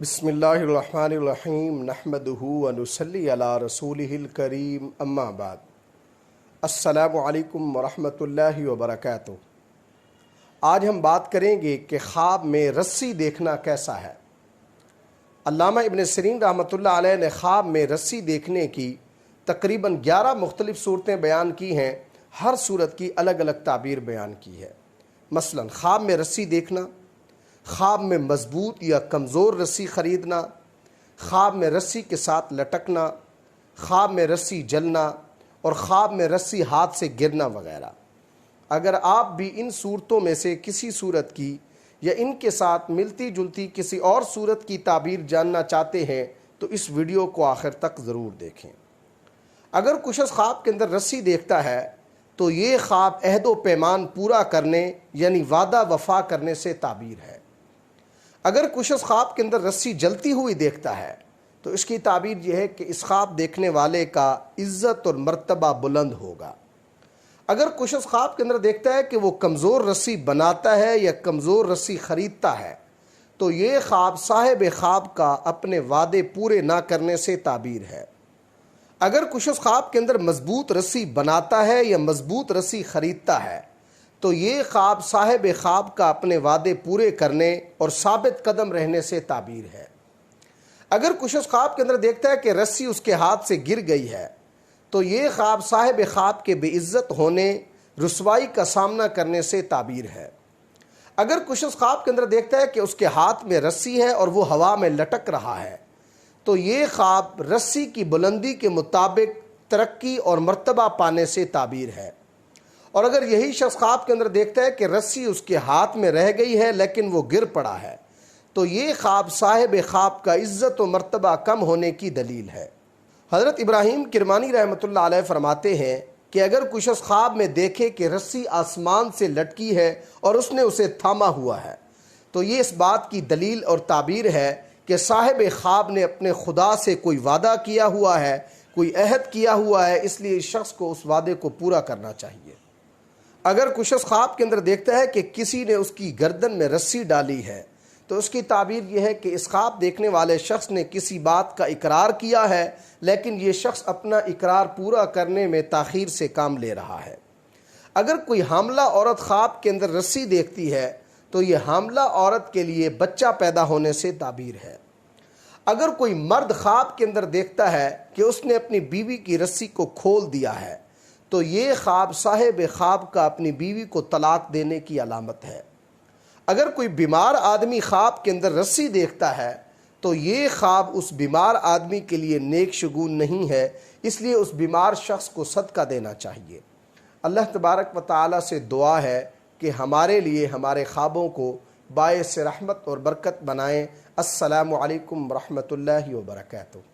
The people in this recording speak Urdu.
بسم اللہ الرحمن الرحیم نحمدہ ونصلی علی رسولہ الکریم اما بعد السلام علیکم ورحمۃ اللہ وبرکاتہ۔ آج ہم بات کریں گے کہ خواب میں رسی دیکھنا کیسا ہے۔ علامہ ابن سیرین رحمۃ اللہ علیہ نے خواب میں رسی دیکھنے کی تقریباً 11 مختلف صورتیں بیان کی ہیں، ہر صورت کی الگ الگ تعبیر بیان کی ہے۔ مثلا خواب میں رسی دیکھنا، خواب میں مضبوط یا کمزور رسی خریدنا، خواب میں رسی کے ساتھ لٹکنا، خواب میں رسی جلنا اور خواب میں رسی ہاتھ سے گرنا وغیرہ۔ اگر آپ بھی ان صورتوں میں سے کسی صورت کی یا ان کے ساتھ ملتی جلتی کسی اور صورت کی تعبیر جاننا چاہتے ہیں تو اس ویڈیو کو آخر تک ضرور دیکھیں۔ اگر کچھ شخص خواب کے اندر رسی دیکھتا ہے تو یہ خواب عہد و پیمان پورا کرنے یعنی وعدہ وفا کرنے سے تعبیر ہے۔ اگر کچھ شخص خواب کے اندر رسی جلتی ہوئی دیکھتا ہے تو اس کی تعبیر یہ ہے کہ اس خواب دیکھنے والے کا عزت اور مرتبہ بلند ہوگا۔ اگر کچھ شخص خواب کے اندر دیکھتا ہے کہ وہ کمزور رسی بناتا ہے یا کمزور رسی خریدتا ہے تو یہ خواب صاحب خواب کا اپنے وعدے پورے نہ کرنے سے تعبیر ہے۔ اگر کچھ شخص خواب کے اندر مضبوط رسی بناتا ہے یا مضبوط رسی خریدتا ہے تو یہ خواب صاحب خواب کا اپنے وعدے پورے کرنے اور ثابت قدم رہنے سے تعبیر ہے۔ اگر کچھ شخص خواب کے اندر دیکھتا ہے کہ رسی اس کے ہاتھ سے گر گئی ہے تو یہ خواب صاحب خواب کے بے عزت ہونے، رسوائی کا سامنا کرنے سے تعبیر ہے۔ اگر کچھ شخص خواب کے اندر دیکھتا ہے کہ اس کے ہاتھ میں رسی ہے اور وہ ہوا میں لٹک رہا ہے تو یہ خواب رسی کی بلندی کے مطابق ترقی اور مرتبہ پانے سے تعبیر ہے۔ اور اگر یہی شخص خواب کے اندر دیکھتا ہے کہ رسی اس کے ہاتھ میں رہ گئی ہے لیکن وہ گر پڑا ہے تو یہ خواب صاحب خواب کا عزت و مرتبہ کم ہونے کی دلیل ہے۔ حضرت ابراہیم کرمانی رحمۃ اللہ علیہ فرماتے ہیں کہ اگر کوئی شخص خواب میں دیکھے کہ رسی آسمان سے لٹکی ہے اور اس نے اسے تھاما ہوا ہے تو یہ اس بات کی دلیل اور تعبیر ہے کہ صاحب خواب نے اپنے خدا سے کوئی وعدہ کیا ہوا ہے، کوئی عہد کیا ہوا ہے، اس لیے اس شخص کو اس وعدے کو پورا کرنا چاہیے۔ اگر کچھ شخص خواب کے اندر دیکھتا ہے کہ کسی نے اس کی گردن میں رسی ڈالی ہے تو اس کی تعبیر یہ ہے کہ اس خواب دیکھنے والے شخص نے کسی بات کا اقرار کیا ہے لیکن یہ شخص اپنا اقرار پورا کرنے میں تاخیر سے کام لے رہا ہے۔ اگر کوئی حاملہ عورت خواب کے اندر رسی دیکھتی ہے تو یہ حاملہ عورت کے لیے بچہ پیدا ہونے سے تعبیر ہے۔ اگر کوئی مرد خواب کے اندر دیکھتا ہے کہ اس نے اپنی بیوی کی رسی کو کھول دیا ہے تو یہ خواب صاحب خواب کا اپنی بیوی کو طلاق دینے کی علامت ہے۔ اگر کوئی بیمار آدمی خواب کے اندر رسی دیکھتا ہے تو یہ خواب اس بیمار آدمی کے لیے نیک شگون نہیں ہے، اس لیے اس بیمار شخص کو صدقہ دینا چاہیے۔ اللہ تبارک و تعالی سے دعا ہے کہ ہمارے لیے ہمارے خوابوں کو باعث رحمت اور برکت بنائیں۔ السلام علیکم ورحمۃ اللہ وبرکاتہ۔